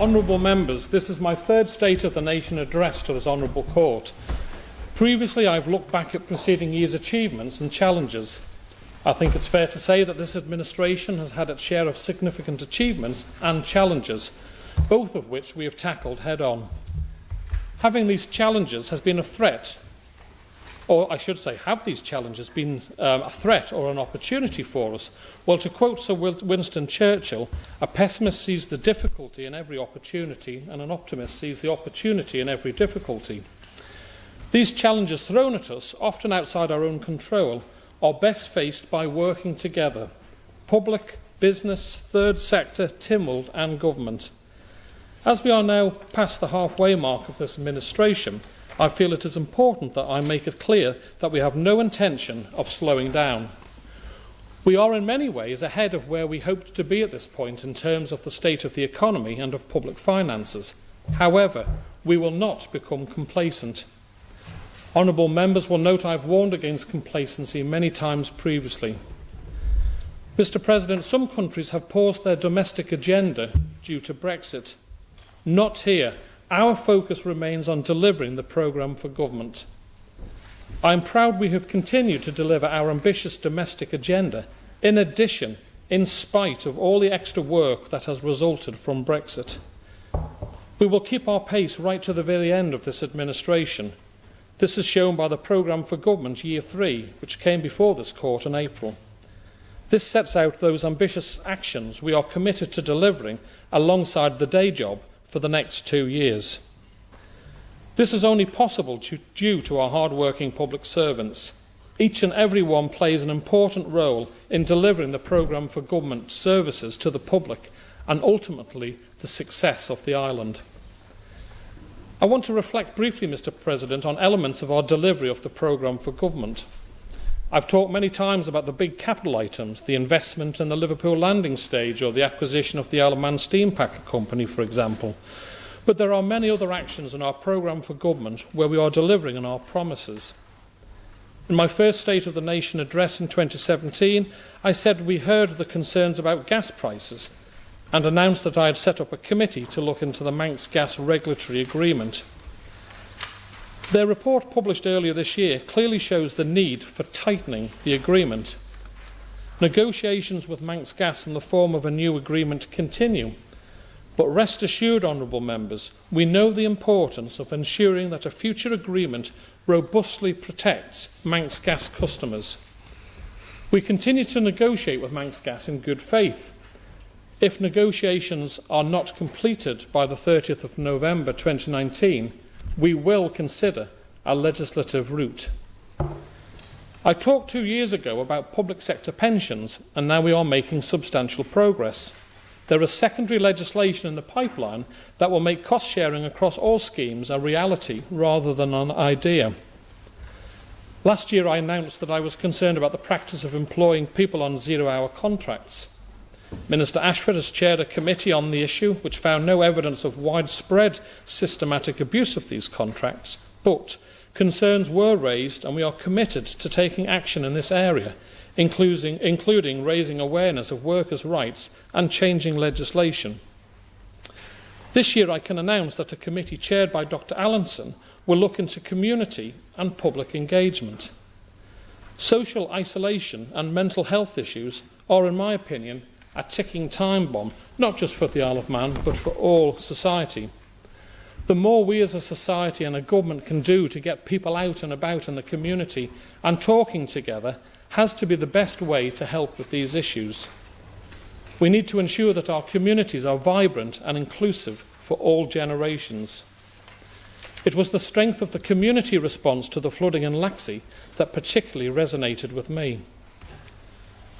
Honourable Members, this is my third State of the Nation address to this Honourable Court. Previously, I've looked back at preceding years' achievements and challenges. I think it's fair to say that this administration has had its share of significant achievements and challenges, both of which we have tackled head-on. Having these challenges has been a threat, or I should say, have these challenges been a threat or an opportunity for us? Well, to quote Sir Winston Churchill, a pessimist sees the difficulty in every opportunity and an optimist sees the opportunity in every difficulty. These challenges thrown at us, often outside our own control, are best faced by working together: public, business, third sector, Tynwald and government. As we are now past the halfway mark of this administration, I feel it is important that I make it clear that we have no intention of slowing down. We are in many ways ahead of where we hoped to be at this point in terms of the state of the economy and of public finances. However, we will not become complacent. Honourable Members will note I have warned against complacency many times previously. Mr. President, some countries have paused their domestic agenda due to Brexit. Not here. Our focus remains on delivering the programme for government. I am proud we have continued to deliver our ambitious domestic agenda, in addition, in spite of all the extra work that has resulted from Brexit. We will keep our pace right to the very end of this administration. This is shown by the Programme for Government Year 3, which came before this Court in April. This sets out those ambitious actions we are committed to delivering alongside the day job for the next 2 years. This is only possible due to our hard-working public servants. Each and every one plays an important role in delivering the Programme for Government services to the public and ultimately the success of the island. I want to reflect briefly, Mr. President, on elements of our delivery of the Programme for Government. I've talked many times about the big capital items, the investment in the Liverpool landing stage or the acquisition of the Isle of Man Steam Packer Company, for example. But there are many other actions in our Programme for Government where we are delivering on our promises. In my first State of the Nation address in 2017, I said we heard the concerns about gas prices and announced that I had set up a committee to look into the Manx Gas Regulatory Agreement. Their report published earlier this year clearly shows the need for tightening the agreement. Negotiations with Manx Gas in the form of a new agreement continue. But rest assured, Honourable Members, we know the importance of ensuring that a future agreement robustly protects Manx Gas customers. We continue to negotiate with Manx Gas in good faith. If negotiations are not completed by the 30th of November 2019, we will consider a legislative route. I talked 2 years ago about public sector pensions, and now we are making substantial progress. There is secondary legislation in the pipeline that will make cost sharing across all schemes a reality rather than an idea. Last year I announced that I was concerned about the practice of employing people on zero-hour contracts. Minister Ashford has chaired a committee on the issue which found no evidence of widespread systematic abuse of these contracts, but concerns were raised and we are committed to taking action in this area, including raising awareness of workers' rights and changing legislation. This year I can announce that a committee chaired by Dr. Allinson will look into community and public engagement. Social isolation and mental health issues are, in my opinion, a ticking time bomb, not just for the Isle of Man, but for all society. The more we as a society and a government can do to get people out and about in the community and talking together has to be the best way to help with these issues. We need to ensure that our communities are vibrant and inclusive for all generations. It was the strength of the community response to the flooding in Laxey that particularly resonated with me.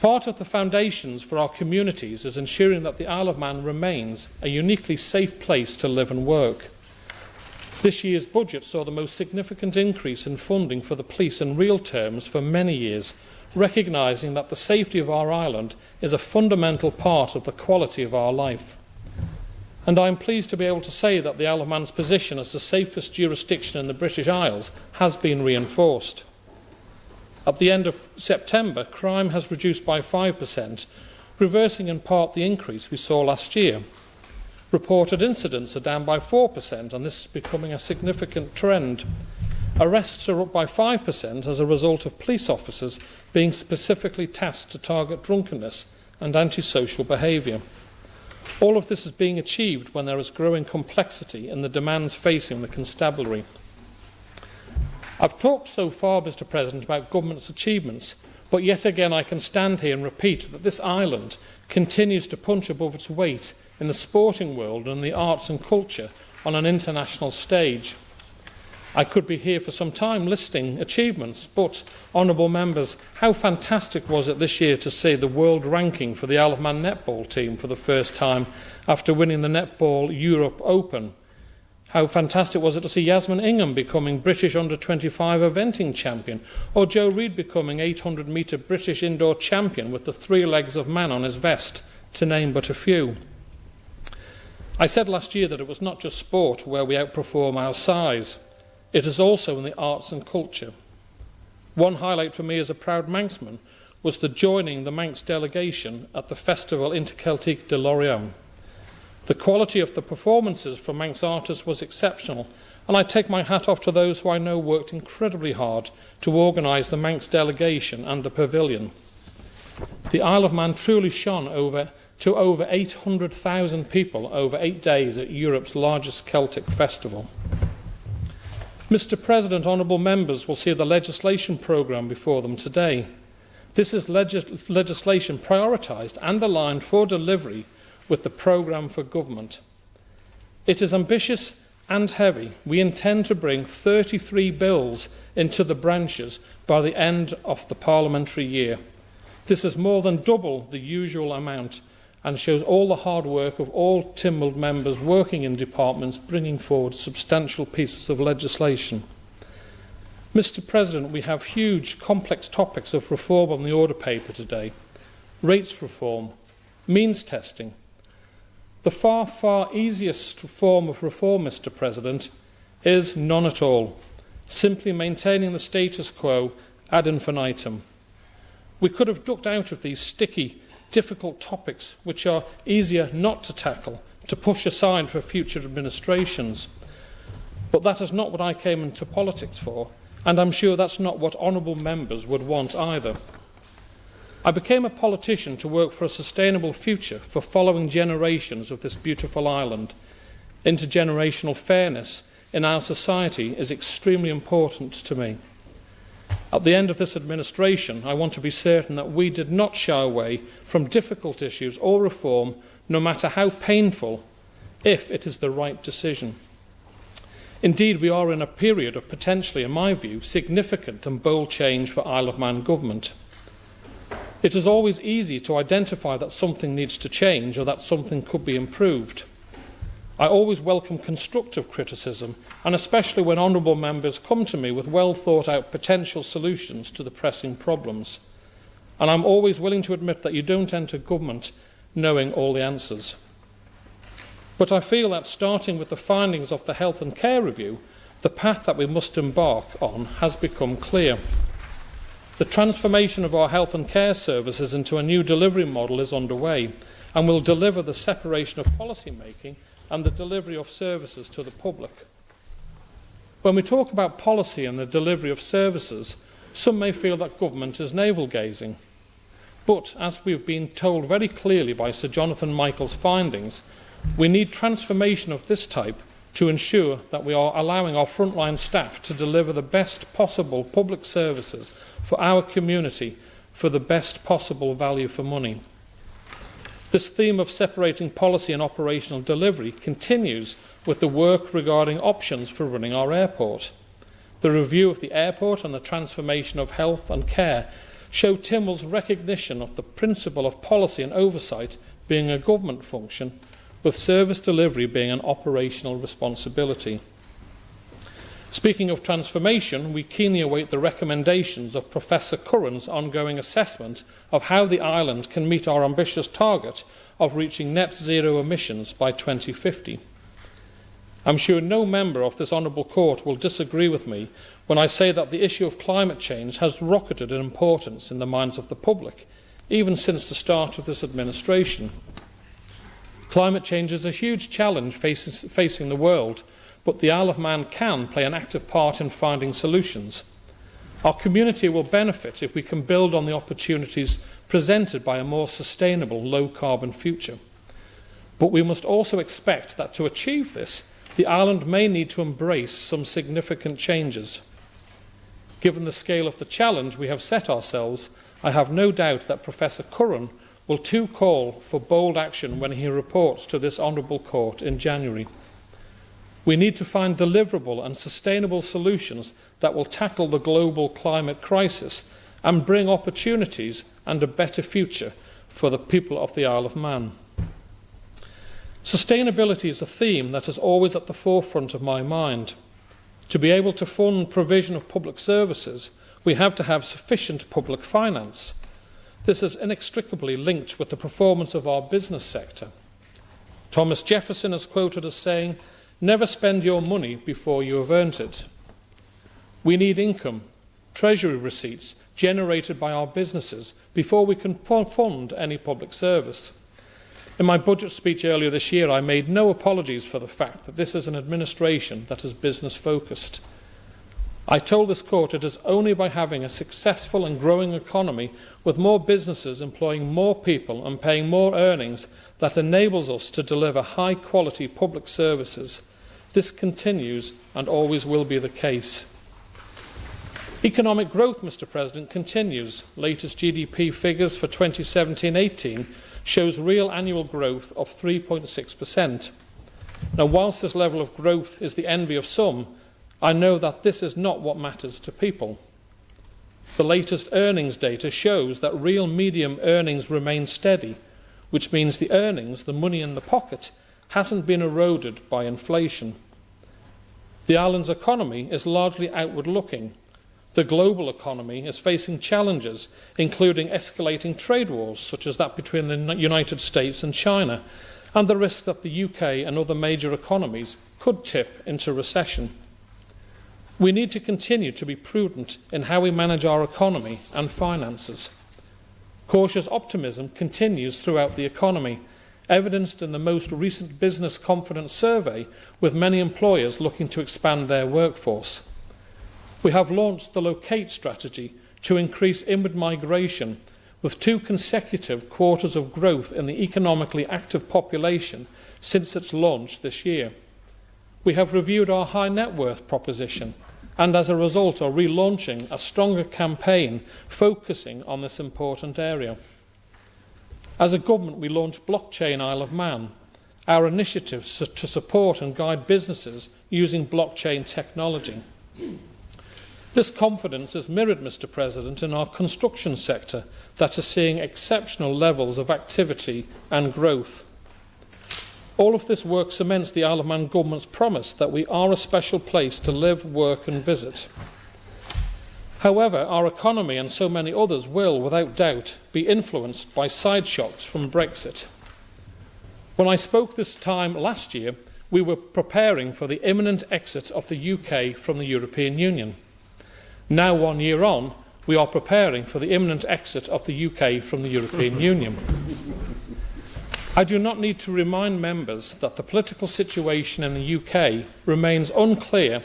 Part of the foundations for our communities is ensuring that the Isle of Man remains a uniquely safe place to live and work. This year's budget saw the most significant increase in funding for the police in real terms for many years, recognising that the safety of our island is a fundamental part of the quality of our life. And I am pleased to be able to say that the Isle of Man's position as the safest jurisdiction in the British Isles has been reinforced. At the end of September, crime has reduced by 5%, reversing in part the increase we saw last year. Reported incidents are down by 4%, and this is becoming a significant trend. Arrests are up by 5% as a result of police officers being specifically tasked to target drunkenness and antisocial behaviour. All of this is being achieved when there is growing complexity in the demands facing the constabulary. I've talked so far, Mr. President, about government's achievements, but yet again I can stand here and repeat that this island continues to punch above its weight in the sporting world and the arts and culture on an international stage. I could be here for some time listing achievements, but, honourable members, how fantastic was it this year to see the world ranking for the Isle of Man netball team for the first time after winning the Netball Europe Open? How fantastic was it to see Yasmin Ingham becoming British Under-25 eventing champion, or Joe Reid becoming 800-metre British indoor champion with the 3 legs of man on his vest, to name but a few. I said last year that it was not just sport where we outperform our size. It is also in the arts and culture. One highlight for me as a proud Manxman was the joining the Manx delegation at the Festival Interceltique de Lorient. The quality of the performances from Manx artists was exceptional, and I take my hat off to those who I know worked incredibly hard to organise the Manx delegation and the pavilion. The Isle of Man truly shone to over 800,000 people over 8 days at Europe's largest Celtic festival. Mr. President, honourable members will see the legislation programme before them today. This is legislation prioritised and aligned for delivery with the programme for government. It is ambitious and heavy. We intend to bring 33 bills into the branches by the end of the parliamentary year. This is more than double the usual amount and shows all the hard work of all Tynwald members working in departments bringing forward substantial pieces of legislation. Mr. President, we have huge, complex topics of reform on the order paper today. Rates reform, means testing. The far, far easiest form of reform, Mr. President, is none at all, simply maintaining the status quo ad infinitum. We could have ducked out of these sticky, difficult topics which are easier not to tackle, to push aside for future administrations. But that is not what I came into politics for, and I'm sure that's not what honourable members would want either. I became a politician to work for a sustainable future for following generations of this beautiful island. Intergenerational fairness in our society is extremely important to me. At the end of this administration, I want to be certain that we did not shy away from difficult issues or reform, no matter how painful, if it is the right decision. Indeed, we are in a period of potentially, in my view, significant and bold change for Isle of Man government. It is always easy to identify that something needs to change or that something could be improved. I always welcome constructive criticism, and especially when honourable members come to me with well-thought-out potential solutions to the pressing problems. And I'm always willing to admit that you don't enter government knowing all the answers. But I feel that starting with the findings of the Health and Care Review, the path that we must embark on has become clear. The transformation of our health and care services into a new delivery model is underway and will deliver the separation of policy making and the delivery of services to the public. When we talk about policy and the delivery of services, some may feel that government is navel-gazing. But, as we've been told very clearly by Sir Jonathan Michael's findings, we need transformation of this type to ensure that we are allowing our frontline staff to deliver the best possible public services for our community for the best possible value for money. This theme of separating policy and operational delivery continues with the work regarding options for running our airport. The review of the airport and the transformation of health and care show Tynwald's recognition of the principle of policy and oversight being a government function, with service delivery being an operational responsibility. Speaking of transformation, we keenly await the recommendations of Professor Curran's ongoing assessment of how the island can meet our ambitious target of reaching net zero emissions by 2050. I'm sure no member of this honourable court will disagree with me when I say that the issue of climate change has rocketed in importance in the minds of the public, even since the start of this administration. Climate change is a huge challenge facing the world, but the Isle of Man can play an active part in finding solutions. Our community will benefit if we can build on the opportunities presented by a more sustainable, low-carbon future. But we must also expect that to achieve this, the island may need to embrace some significant changes. Given the scale of the challenge we have set ourselves, I have no doubt that Professor Curran will too call for bold action when he reports to this Honourable Court in January. We need to find deliverable and sustainable solutions that will tackle the global climate crisis and bring opportunities and a better future for the people of the Isle of Man. Sustainability is a theme that is always at the forefront of my mind. To be able to fund provision of public services, we have to have sufficient public finance. This is inextricably linked with the performance of our business sector. Thomas Jefferson is quoted as saying, "Never spend your money before you have earned it." We need income, treasury receipts generated by our businesses before we can fund any public service. In my budget speech earlier this year, I made no apologies for the fact that this is an administration that is business-focused. I told this court it is only by having a successful and growing economy with more businesses employing more people and paying more earnings that enables us to deliver high-quality public services. This continues and always will be the case. Economic growth, Mr. President, continues. Latest GDP figures for 2017-18 shows real annual growth of 3.6%. Now, whilst this level of growth is the envy of some, I know that this is not what matters to people. The latest earnings data shows that real medium earnings remain steady, which means the earnings, the money in the pocket, hasn't been eroded by inflation. The island's economy is largely outward-looking. The global economy is facing challenges, including escalating trade wars, such as that between the United States and China, and the risk that the UK and other major economies could tip into recession. We need to continue to be prudent in how we manage our economy and finances. Cautious optimism continues throughout the economy, evidenced in the most recent business confidence survey, with many employers looking to expand their workforce. We have launched the Locate strategy to increase inward migration, with 2 consecutive quarters of growth in the economically active population since its launch this year. We have reviewed our high net worth proposition and as a result are relaunching a stronger campaign focusing on this important area. As a government, we launched Blockchain Isle of Man, our initiative to support and guide businesses using blockchain technology. This confidence is mirrored, Mr. President, in our construction sector that is seeing exceptional levels of activity and growth. All of this work cements the Isle of Man Government's promise that we are a special place to live, work and visit. However, our economy and so many others will, without doubt, be influenced by side shocks from Brexit. When I spoke this time last year, we were preparing for the imminent exit of the UK from the European Union. Now, 1 year on, we are preparing for the imminent exit of the UK from the European Union. I do not need to remind members that the political situation in the UK remains unclear,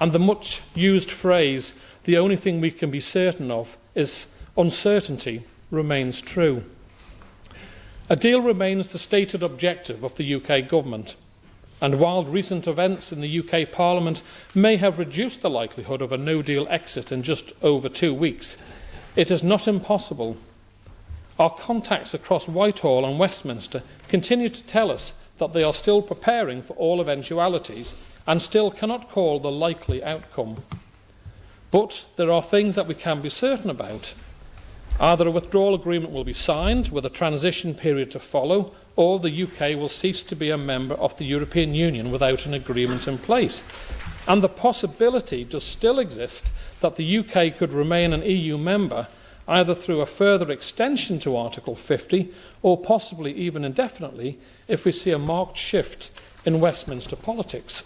and the much-used phrase, "the only thing we can be certain of is uncertainty," remains true. A deal remains the stated objective of the UK Government, and while recent events in the UK Parliament may have reduced the likelihood of a no-deal exit in just over 2 weeks, it is not impossible. Our contacts across Whitehall and Westminster continue to tell us that they are still preparing for all eventualities and still cannot call the likely outcome. But there are things that we can be certain about. Either a withdrawal agreement will be signed with a transition period to follow, or the UK will cease to be a member of the European Union without an agreement in place. And the possibility does still exist that the UK could remain an EU member either through a further extension to Article 50 or possibly even indefinitely if we see a marked shift in Westminster politics.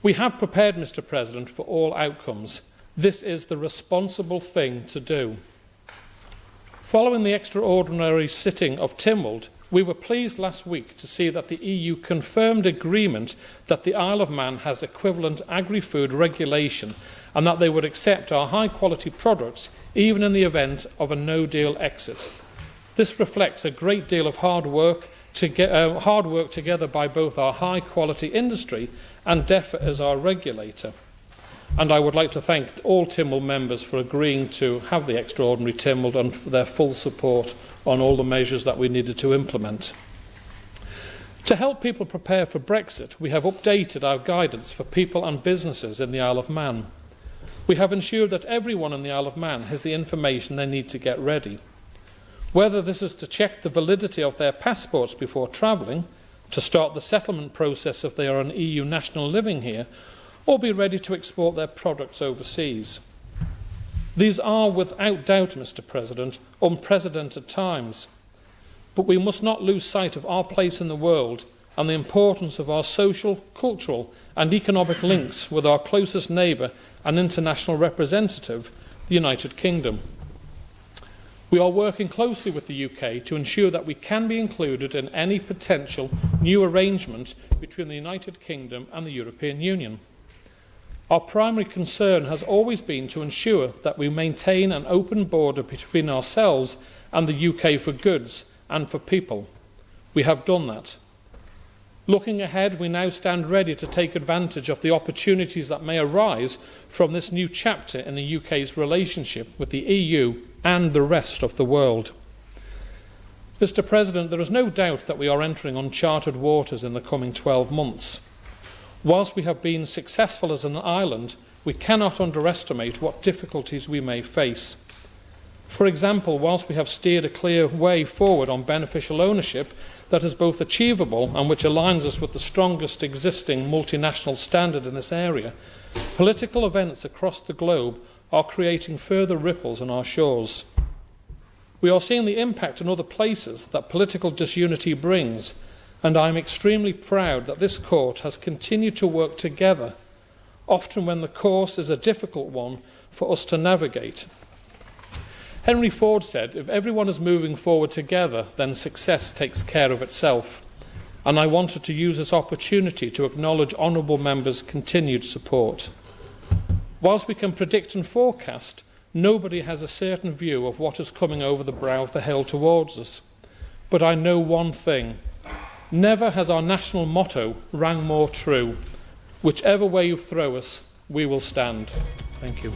We have prepared, Mr. President, for all outcomes. This is the responsible thing to do. Following the extraordinary sitting of Tynwald, We were pleased last week to see that the EU confirmed agreement that the Isle of Man has equivalent agri-food regulation and that they would accept our high-quality products even in the event of a no-deal exit. This reflects a great deal of hard work together by both our high-quality industry and DEFRA as our regulator. And I would like to thank all Tynwald members for agreeing to have the extraordinary Tynwald and for their full support on all the measures that we needed to implement. To help people prepare for Brexit, we have updated our guidance for people and businesses in the Isle of Man. We have ensured that everyone in the Isle of Man has the information they need to get ready. Whether this is to check the validity of their passports before travelling, to start the settlement process if they are an EU national living here, or be ready to export their products overseas. These are, without doubt, Mr. President, unprecedented times. But we must not lose sight of our place in the world and the importance of our social, cultural and economic links with our closest neighbour and international representative, the United Kingdom. We are working closely with the UK to ensure that we can be included in any potential new arrangement between the United Kingdom and the European Union. Our primary concern has always been to ensure that we maintain an open border between ourselves and the UK for goods and for people. We have done that. Looking ahead, we now stand ready to take advantage of the opportunities that may arise from this new chapter in the UK's relationship with the EU and the rest of the world. Mr. President, there is no doubt that we are entering uncharted waters in the coming 12 months. Whilst we have been successful as an island, we cannot underestimate what difficulties we may face. For example, whilst we have steered a clear way forward on beneficial ownership that is both achievable and which aligns us with the strongest existing multinational standard in this area, political events across the globe are creating further ripples on our shores. We are seeing the impact in other places that political disunity brings, and I am extremely proud that this court has continued to work together, often when the course is a difficult one for us to navigate. Henry Ford said, "If everyone is moving forward together, then success takes care of itself." And I wanted to use this opportunity to acknowledge honourable members' continued support. Whilst we can predict and forecast, nobody has a certain view of what is coming over the brow of the hill towards us. But I know one thing. Never has our national motto rang more true. Whichever way you throw us, we will stand. Thank you.